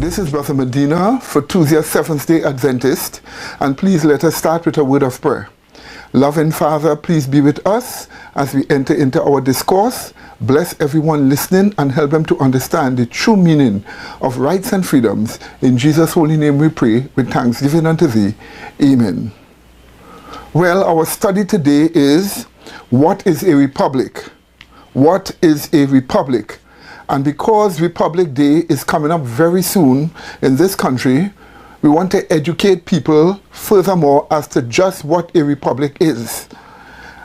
This is Brother Medina for Tuesday, Seventh-day Adventist, and please let us start with a word of prayer. Loving Father, please be with us as we enter into our discourse. Bless everyone listening and help them to understand the true meaning of rights and freedoms. In Jesus' holy name we pray with thanksgiving unto Thee. Amen. Well, our study today is, what is a republic? What is a republic? And because Republic Day is coming up very soon in this country, we want to educate people furthermore as to just what a republic is.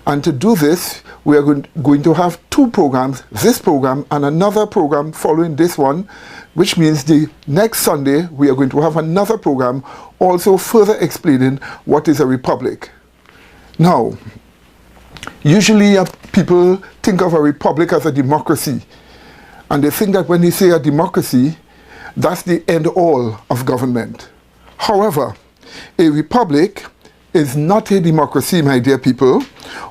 And to do this, we are going to have two programs, this program and another program following this one, which means the next Sunday we are going to have another program also further explaining what is a republic. Now, usually people think of a republic as a democracy. And they think that when they say a democracy, that's the end all of government. However, a republic is not a democracy, my dear people,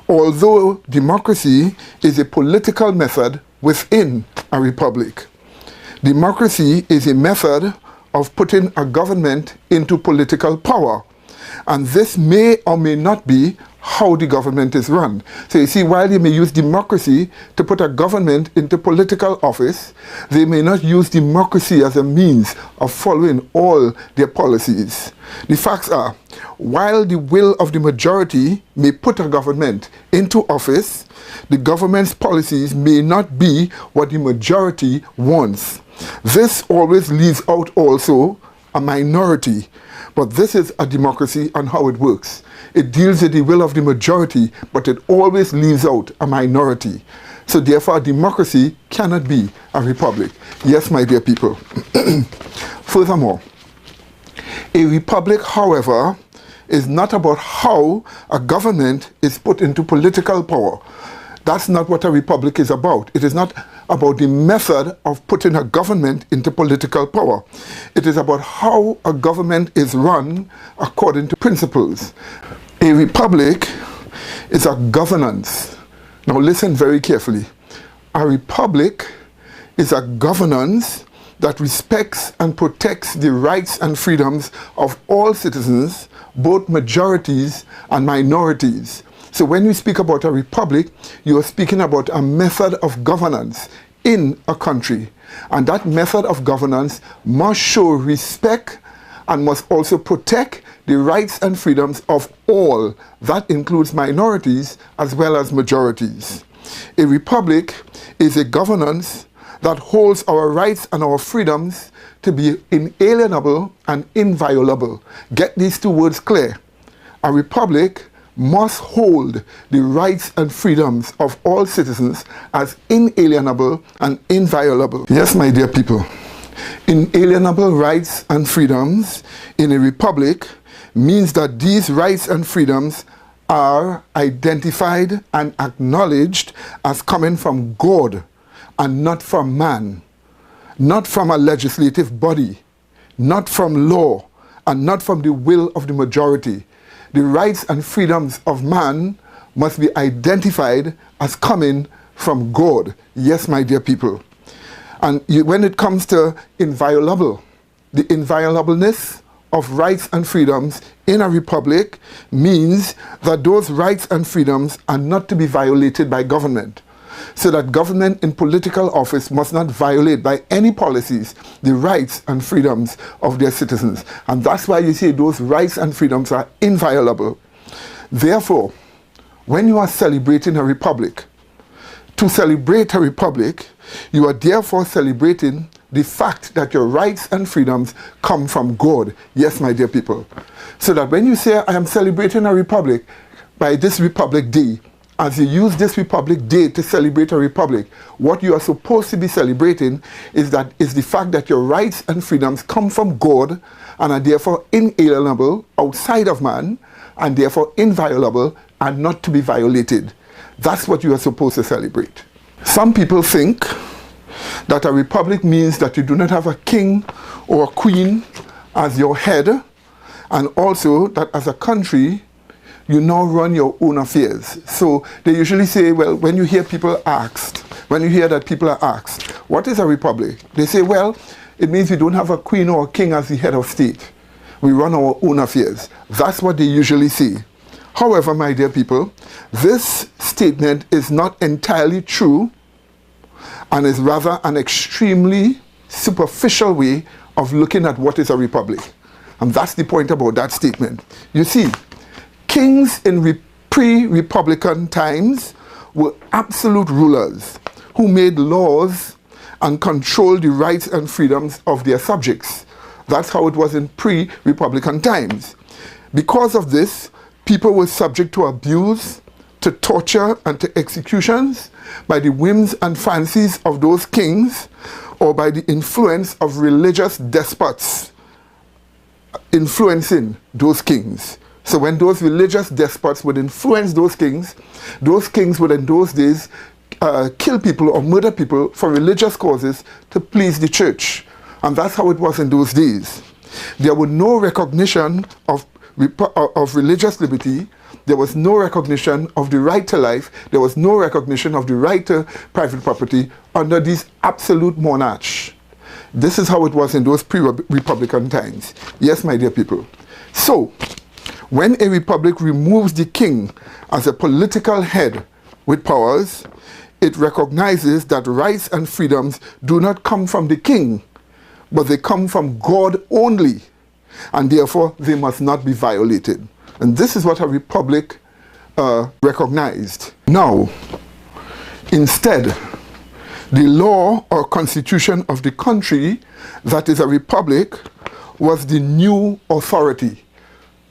although democracy is a political method within a republic. Democracy is a method of putting a government into political power. And this may or may not be how the government is run. So you see, while they may use democracy to put a government into political office, they may not use democracy as a means of following all their policies. The facts are, while the will of the majority may put a government into office, the government's policies may not be what the majority wants. This always leaves out also a minority. But this is a democracy and how it works. It deals with the will of the majority, but it always leaves out a minority. So therefore, a democracy cannot be a republic. Yes, my dear people. Furthermore, a republic, however, is not about how a government is put into political power. That's not what a republic is about. It is not about the method of putting a government into political power. It is about how a government is run according to principles. A republic is a governance. Now listen very carefully. A republic is a governance that respects and protects the rights and freedoms of all citizens, both majorities and minorities. So when you speak about a republic, you are speaking about a method of governance in a country. And that method of governance must show respect and must also protect the rights and freedoms of all. That includes minorities as well as majorities. A republic is a governance that holds our rights and our freedoms to be inalienable and inviolable. Get these two words clear. A republic must hold the rights and freedoms of all citizens as inalienable and inviolable. Yes, my dear people, inalienable rights and freedoms in a republic means that these rights and freedoms are identified and acknowledged as coming from God and not from man, not from a legislative body, not from law, and not from the will of the majority. The rights and freedoms of man must be identified as coming from God. Yes, my dear people. And when it comes to inviolable, the inviolableness of rights and freedoms in a republic means that those rights and freedoms are not to be violated by government. So that government in political office must not violate by any policies the rights and freedoms of their citizens. And that's why you see those rights and freedoms are inviolable. Therefore, when you are celebrating a republic, to celebrate a republic, you are therefore celebrating the fact that your rights and freedoms come from God. Yes, my dear people. So that when you say, I am celebrating a republic by this Republic Day, as you use this Republic Day to celebrate a republic, what you are supposed to be celebrating is the fact that your rights and freedoms come from God and are therefore inalienable outside of man and therefore inviolable and not to be violated. That's what you are supposed to celebrate. Some people think that a republic means that you do not have a king or a queen as your head, and also that as a country you now run your own affairs. So they usually say, well, when you hear that people are asked, what is a republic? They say, well, It means we don't have a queen or a king as the head of state. We run our own affairs. That's what they usually say. However, my dear people, this statement is not entirely true and is rather an extremely superficial way of looking at what is a republic. And that's the point about that statement. You see, kings in pre-republican times were absolute rulers who made laws and controlled the rights and freedoms of their subjects. That's how it was in pre-republican times. Because of this, people were subject to abuse, to torture, and to executions by the whims and fancies of those kings, or by the influence of religious despots influencing those kings. So when those religious despots would influence those kings would in those days kill people or murder people for religious causes to please the church. And that's how it was in those days. There was no recognition of religious liberty. There was no recognition of the right to life. There was no recognition of the right to private property under these absolute monarchs. This is how it was in those pre-republican times. Yes, my dear people. So, when a republic removes the king as a political head with powers, it recognizes that rights and freedoms do not come from the king, but they come from God only, and therefore they must not be violated. And this is what a republic recognized. Now, instead, the law or constitution of the country that is a republic was the new authority.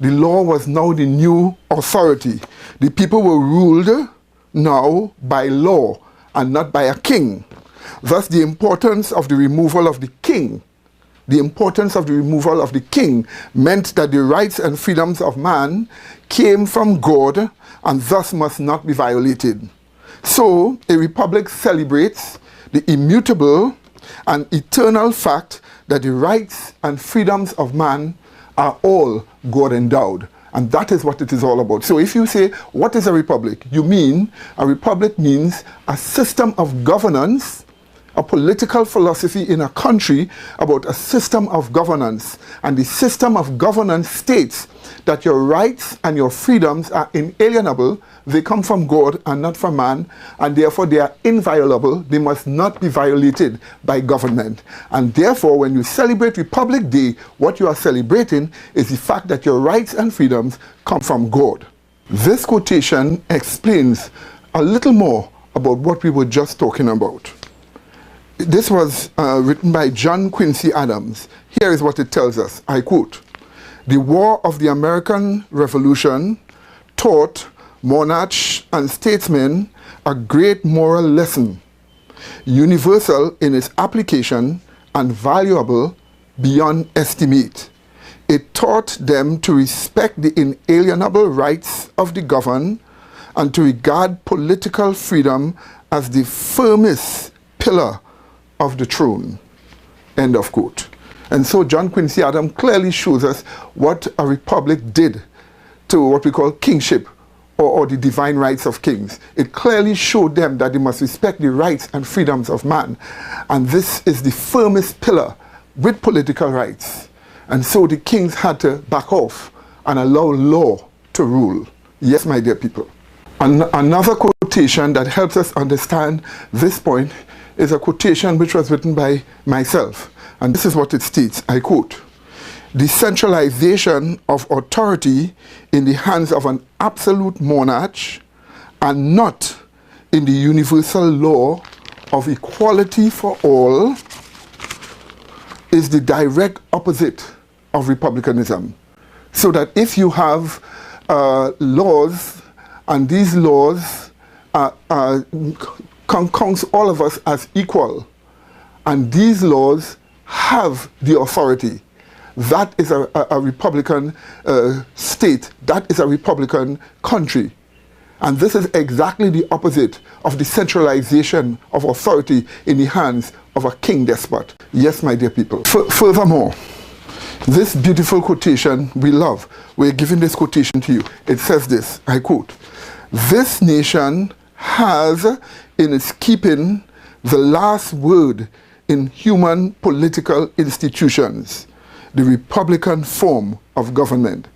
The law was now the new authority. The people were ruled now by law and not by a king. Thus, the importance of the removal of the king meant that the rights and freedoms of man came from God and thus must not be violated. So, a republic celebrates the immutable and eternal fact that the rights and freedoms of man are all God endowed. And that is what it is all about. So if you say, what is a republic? You mean, a republic means a system of governance, a political philosophy in a country about a system of governance. And the system of governance states that your rights and your freedoms are inalienable. They come from God and not from man, and therefore they are inviolable. They must not be violated by government. And therefore, when you celebrate Republic Day, what you are celebrating is the fact that your rights and freedoms come from God. This quotation explains a little more about what we were just talking about. This was written by John Quincy Adams. Here is what it tells us. I quote, "The War of the American Revolution taught monarchs and statesmen a great moral lesson, universal in its application and valuable beyond estimate. It taught them to respect the inalienable rights of the governed and to regard political freedom as the firmest pillar of the throne." End of quote. And so John Quincy Adams clearly shows us what a republic did to what we call kingship, or the divine rights of kings. It clearly showed them that they must respect the rights and freedoms of man. And this is the firmest pillar with political rights. And so the kings had to back off and allow law to rule. Yes, my dear people. Another quotation that helps us understand this point is a quotation which was written by myself. And this is what it states, I quote, "The centralization of authority in the hands of an absolute monarch and not in the universal law of equality for all is the direct opposite of republicanism." So that if you have laws, and these laws counts all of us as equal, and these laws have the authority, that is a republican state, that is a republican country. And this is exactly the opposite of the centralization of authority in the hands of a king despot. Yes, my dear people. Furthermore, this beautiful quotation we love, we're giving this quotation to you. It says this, I quote, "This nation has in its keeping the last word in human political institutions, the Republican form of government.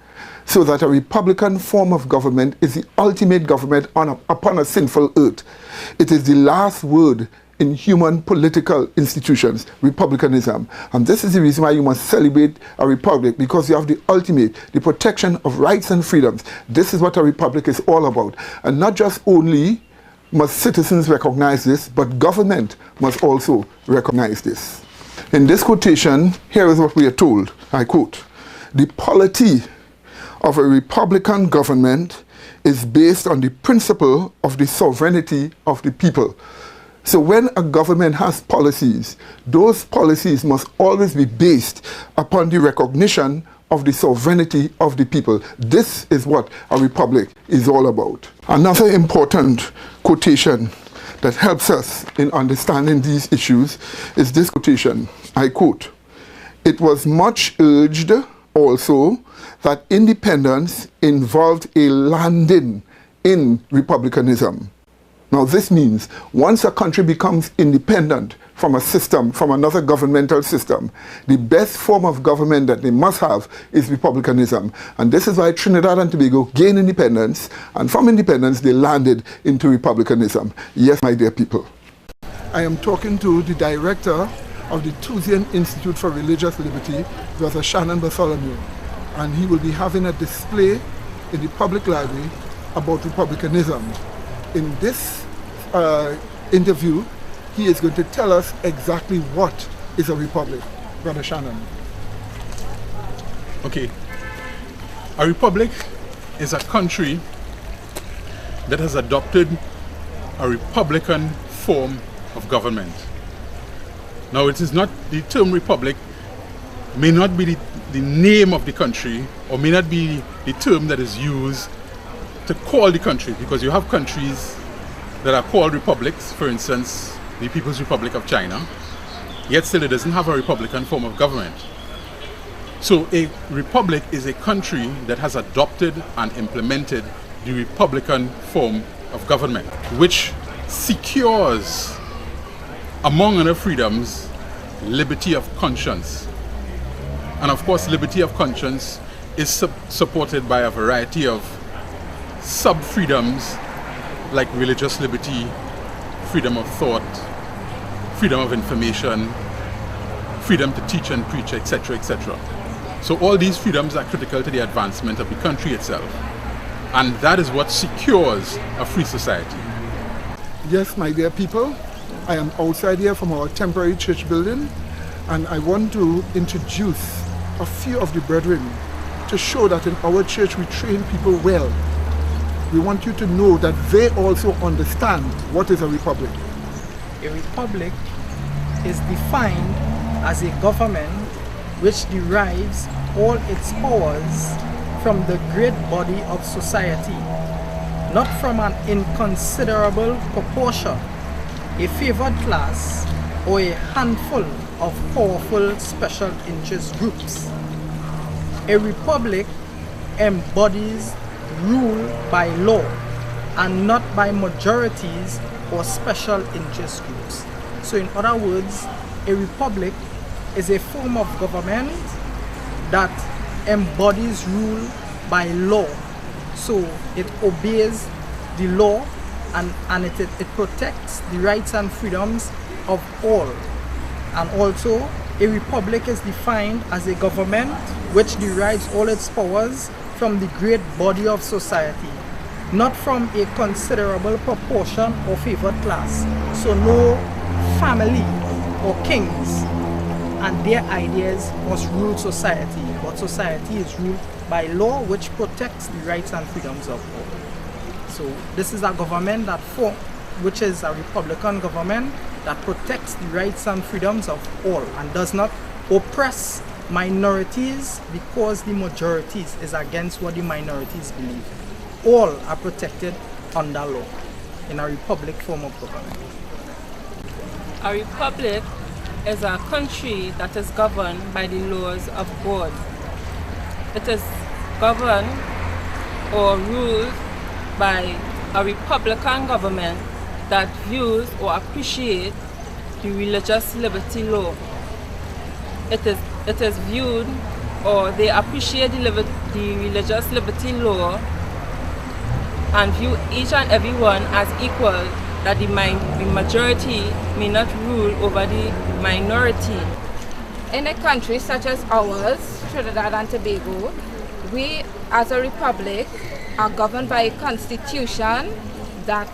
So that a Republican form of government is the ultimate government upon a sinful earth. It is the last word in human political institutions, republicanism. And this is the reason why you must celebrate a republic, because you have the ultimate, the protection of rights and freedoms. This is what a republic is all about. And not just only must citizens recognize this, but government must also recognize this. In this quotation, here is what we are told, I quote, "The polity of a republican government is based on the principle of the sovereignty of the people." So when a government has policies, those policies must always be based upon the recognition of the sovereignty of the people. This is what a republic is all about. Another important quotation that helps us in understanding these issues is this quotation. I quote, "It was much urged also that independence involved a landing in republicanism." Now this means once a country becomes independent from a system, from another governmental system, the best form of government that they must have is republicanism. And this is why Trinidad and Tobago gained independence, and from independence they landed into republicanism. Yes, my dear people. I am talking to the director of the Tusian Institute for Religious Liberty, Brother Shannon Bartholomew, and he will be having a display in the public library about republicanism. In this interview, he is going to tell us exactly what is a republic. Brother Shannon. Okay. A republic is a country that has adopted a republican form of government. Now, it is not, the term republic may not be the name of the country, or may not be the term that is used to call the country, because you have countries that are called republics, for instance, the People's Republic of China, yet still it doesn't have a republican form of government. So a republic is a country that has adopted and implemented the republican form of government, which secures, among other freedoms, liberty of conscience. And of course, liberty of conscience is supported by a variety of sub-freedoms like religious liberty, freedom of thought, freedom of information, freedom to teach and preach, etc., etc. So all these freedoms are critical to the advancement of the country itself. And that is what secures a free society. Yes, my dear people, I am outside here from our temporary church building, and I want to introduce a few of the brethren to show that in our church we train people well. We want you to know that they also understand what is a republic. A republic is defined as a government which derives all its powers from the great body of society, not from an inconsiderable proportion, a favored class, or a handful of powerful special interest groups. A republic embodies rule by law and not by majorities or special interest groups. So in other words, a republic is a form of government that embodies rule by law. So it obeys the law and it protects the rights and freedoms of all. And also, a republic is defined as a government which derives all its powers from the great body of society, not from a considerable proportion or favored class. So no family or kings and their ideas must rule society, but society is ruled by law which protects the rights and freedoms of all. So this is a government which is a republican government that protects the rights and freedoms of all and does not oppress minorities because the majorities is against what the minorities believe. All are protected under law in a republic form of government. A republic is a country that is governed by the laws of God. It is governed or ruled by a republican government that views or appreciates the religious liberty law. It is viewed, or they appreciate the religious liberty law and view each and every one as equal, that the majority may not rule over the minority. In a country such as ours, Trinidad and Tobago, we as a republic are governed by a constitution that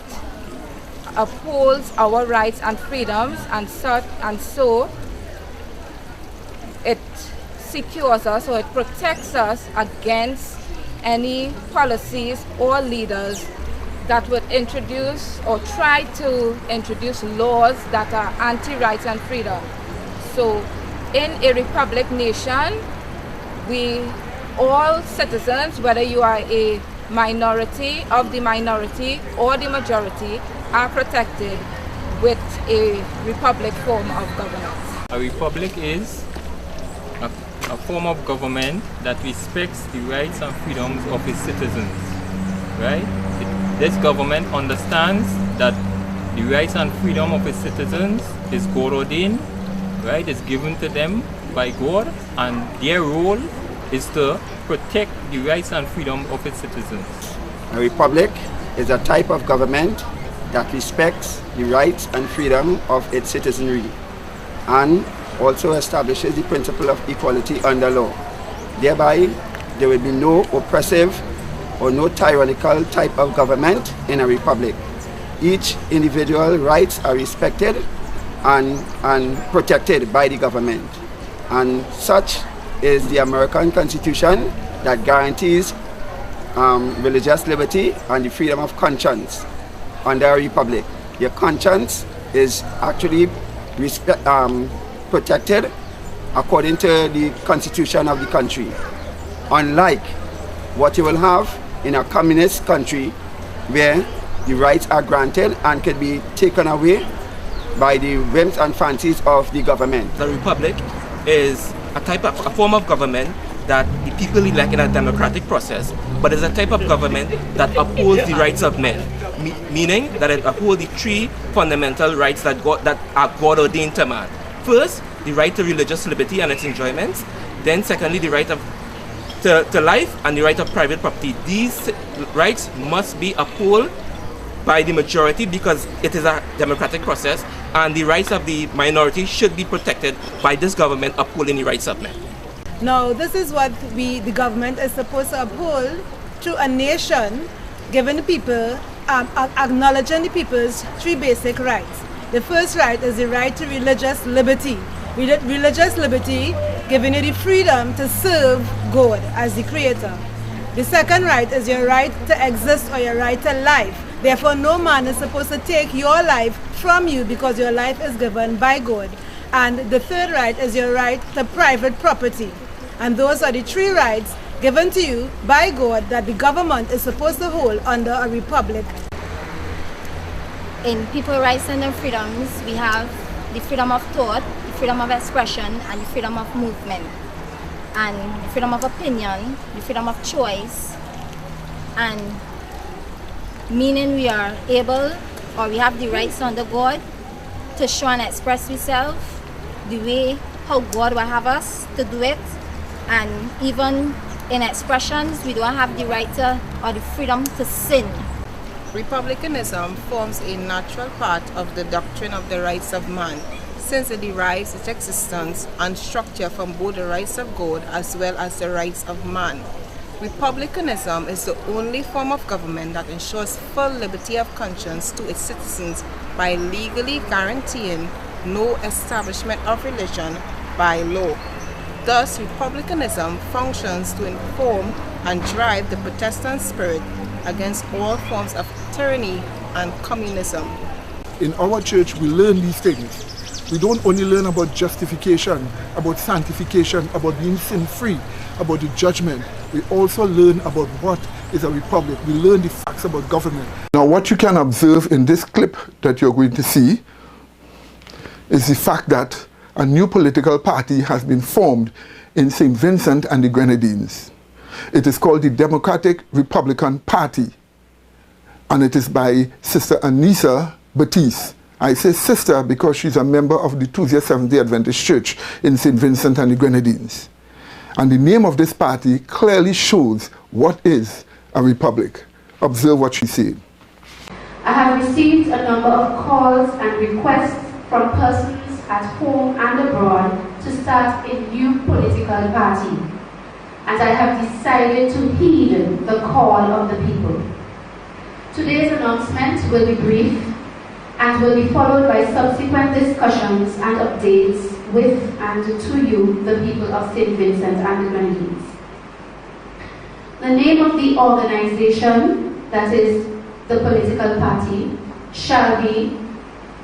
upholds our rights and freedoms, and so it secures us, or it protects us against any policies or leaders that would introduce or try to introduce laws that are anti-rights and freedom. So in a republic nation, we all citizens, whether you are a minority of the minority or the majority, are protected with a republic form of governance. A republic is a form of government that respects the rights and freedoms of its citizens, right? This government understands that the rights and freedom of its citizens is God ordained, right? It's given to them by God, and their role is to protect the rights and freedom of its citizens. A republic is a type of government that respects the rights and freedom of its citizenry and also establishes the principle of equality under law. Thereby, there will be no oppressive or no tyrannical type of government in a republic. Each individual rights are respected and protected by the government. And such is the American Constitution that guarantees religious liberty and the freedom of conscience under a republic. Your conscience is actually protected according to the constitution of the country. Unlike what you will have in a communist country where the rights are granted and can be taken away by the whims and fancies of the government. The republic is a form of government that the people elect in a democratic process, but it's a type of government that upholds the rights of men, meaning that it upholds the three fundamental rights that are God ordained to man. First, the right to religious liberty and its enjoyments. Then secondly, the right to life and the right of private property. These rights must be upheld by the majority because it is a democratic process, and the rights of the minority should be protected by this government upholding the rights of men. Now, this is what the government is supposed to uphold to a nation, giving the people, acknowledging the people's three basic rights. The first right is the right to religious liberty. Religious liberty giving you the freedom to serve God as the creator. The second right is your right to exist, or your right to life. Therefore, no man is supposed to take your life from you because your life is given by God. And the third right is your right to private property. And those are the three rights given to you by God that the government is supposed to hold under a republic. In people's rights and their freedoms, we have the freedom of thought, the freedom of expression, and the freedom of movement, and the freedom of opinion, the freedom of choice, and meaning we are able, or we have the rights under God to show and express ourselves the way how God will have us to do it. And even in expressions, we don't have the right to, or the freedom to sin. Republicanism forms a natural part of the doctrine of the rights of man, since it derives its existence and structure from both the rights of God as well as the rights of man. Republicanism is the only form of government that ensures full liberty of conscience to its citizens by legally guaranteeing no establishment of religion by law. Thus, republicanism functions to inform and drive the Protestant spirit against all forms of tyranny and communism. In our church, we learn these things. We don't only learn about justification, about sanctification, about being sin-free, about the judgment. We also learn about what is a republic. We learn the facts about government. Now, what you can observe in this clip that you're going to see is the fact that a new political party has been formed in St. Vincent and the Grenadines. It is called the Democratic Republican Party, and it is by Sister Anisa Batiste I say sister because she's a member of the Tuesday Seventh-day Adventist Church in St. Vincent and the Grenadines. And the name of this party clearly shows what is a republic. Observe what she said. I have received a number of calls and requests from persons at home and abroad to start a new political party. And I have decided to heed the call of the people. Today's announcement will be brief and will be followed by subsequent discussions and updates with and to you, the people of St. Vincent and the Grenadines. The name of the organization, that is the political party, shall be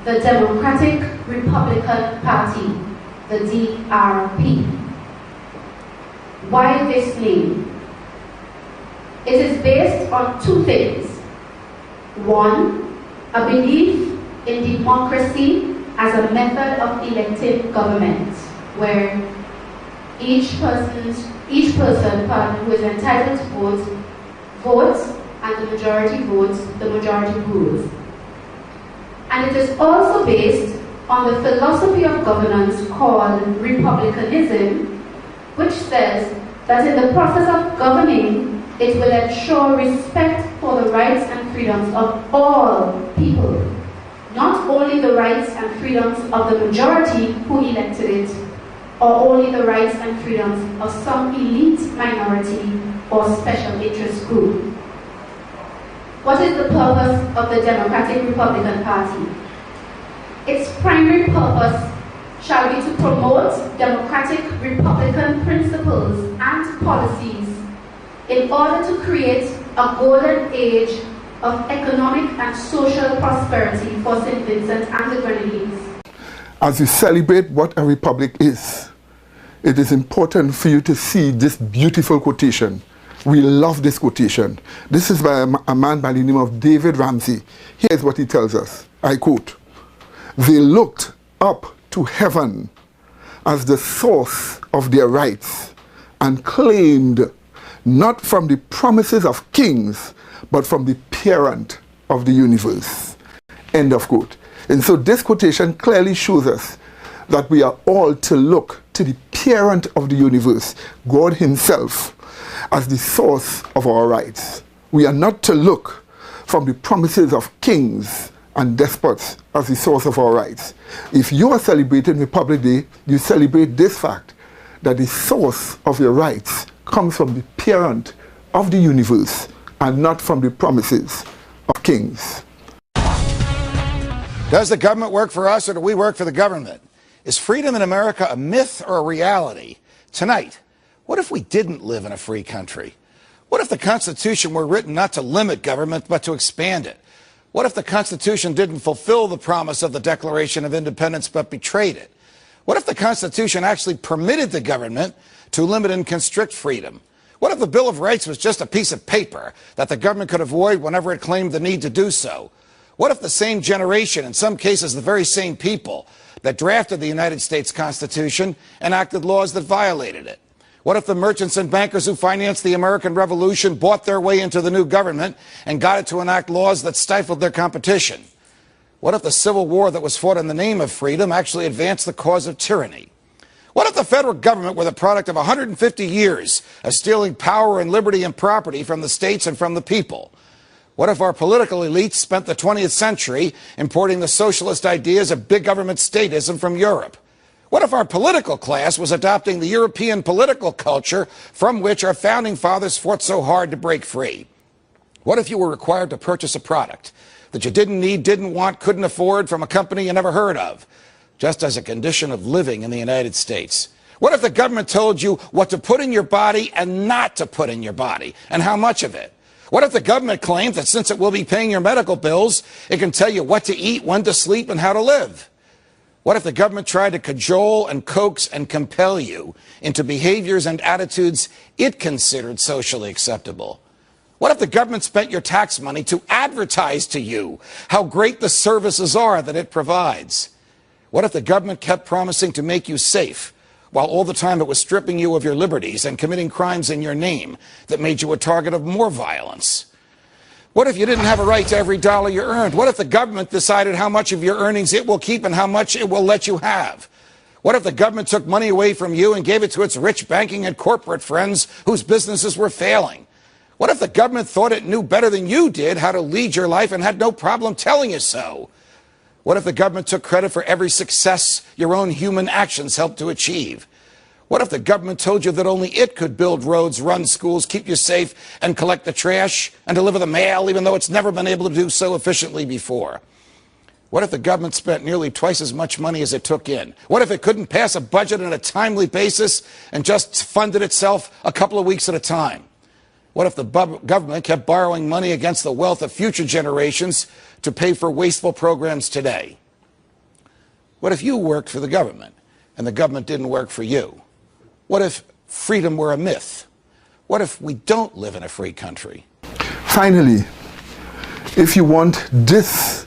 the Democratic Republican Party, the DRP. Why this name? It is based on two things. One, a belief in democracy as a method of elective government, where each person who is entitled to vote, votes, and the majority votes, the majority rules. And it is also based on the philosophy of governance called republicanism, which says that in the process of governing, it will ensure respect for the rights and freedoms of all people, not only the rights and freedoms of the majority who elected it, or only the rights and freedoms of some elite minority or special interest group. What is the purpose of the Democratic Republican Party? Its primary purpose shall be to promote democratic Republican principles and policies in order to create a golden age of economic and social prosperity for St. Vincent and the Grenadines. As we celebrate what a republic is, it is important for you to see this beautiful quotation. We love this quotation. This is by a man by the name of David Ramsey. Here's what he tells us. I quote, "They looked up to heaven as the source of their rights and claimed not from the promises of kings, but from the parent of the universe." End of quote. And so this quotation clearly shows us that we are all to look to the parent of the universe, God himself, as the source of our rights. We are not to look from the promises of kings and despots as the source of our rights. If you are celebrating Republic Day, you celebrate this fact, that the source of your rights comes from the parent of the universe and not from the promises of kings. Does the government work for us, or do we work for the government? Is freedom in America a myth or a reality? Tonight, what if we didn't live in a free country? What if the Constitution were written not to limit government, but to expand it? What if the Constitution didn't fulfill the promise of the Declaration of Independence, but betrayed it? What if the Constitution actually permitted the government to limit and constrict freedom? What if the Bill of Rights was just a piece of paper that the government could avoid whenever it claimed the need to do so? What if the same generation, in some cases the very same people, that drafted the United States Constitution enacted laws that violated it? What if the merchants and bankers who financed the American Revolution bought their way into the new government and got it to enact laws that stifled their competition? What if the Civil War that was fought in the name of freedom actually advanced the cause of tyranny? What if the federal government were the product of 150 years of stealing power and liberty and property from the states and from the people? What if our political elites spent the 20th century importing the socialist ideas of big government statism from Europe? What if our political class was adopting the European political culture from which our founding fathers fought so hard to break free? What if you were required to purchase a product that you didn't need, didn't want, couldn't afford from a company you never heard of, just as a condition of living in the United States? What if the government told you what to put in your body and not to put in your body, and how much of it? What if the government claimed that since it will be paying your medical bills, it can tell you what to eat, when to sleep, and how to live? What if the government tried to cajole and coax and compel you into behaviors and attitudes it considered socially acceptable? What if the government spent your tax money to advertise to you how great the services are that it provides? What if the government kept promising to make you safe, while all the time it was stripping you of your liberties and committing crimes in your name that made you a target of more violence? What if you didn't have a right to every dollar you earned? What if the government decided how much of your earnings it will keep and how much it will let you have? What if the government took money away from you and gave it to its rich banking and corporate friends whose businesses were failing? What if the government thought it knew better than you did how to lead your life and had no problem telling you so? What if the government took credit for every success your own human actions helped to achieve? What if the government told you that only it could build roads, run schools, keep you safe, and collect the trash, and deliver the mail, even though it's never been able to do so efficiently before? What if the government spent nearly twice as much money as it took in? What if it couldn't pass a budget on a timely basis and just funded itself a couple of weeks at a time? What if the government kept borrowing money against the wealth of future generations to pay for wasteful programs today? What if you worked for the government and the government didn't work for you? What if freedom were a myth? What if we don't live in a free country? Finally, if you want this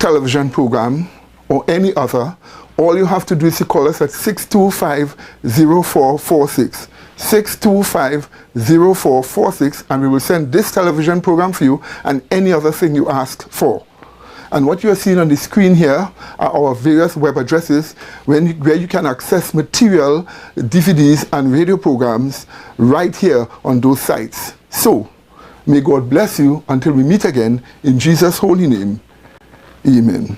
television program or any other, all you have to do is to call us at 625-0446. 625-0446, and we will send this television program for you and any other thing you ask for. And what you are seeing on the screen here are our various web addresses where you can access material, DVDs and radio programs right here on those sites. So, may God bless you until we meet again in Jesus' holy name. Amen.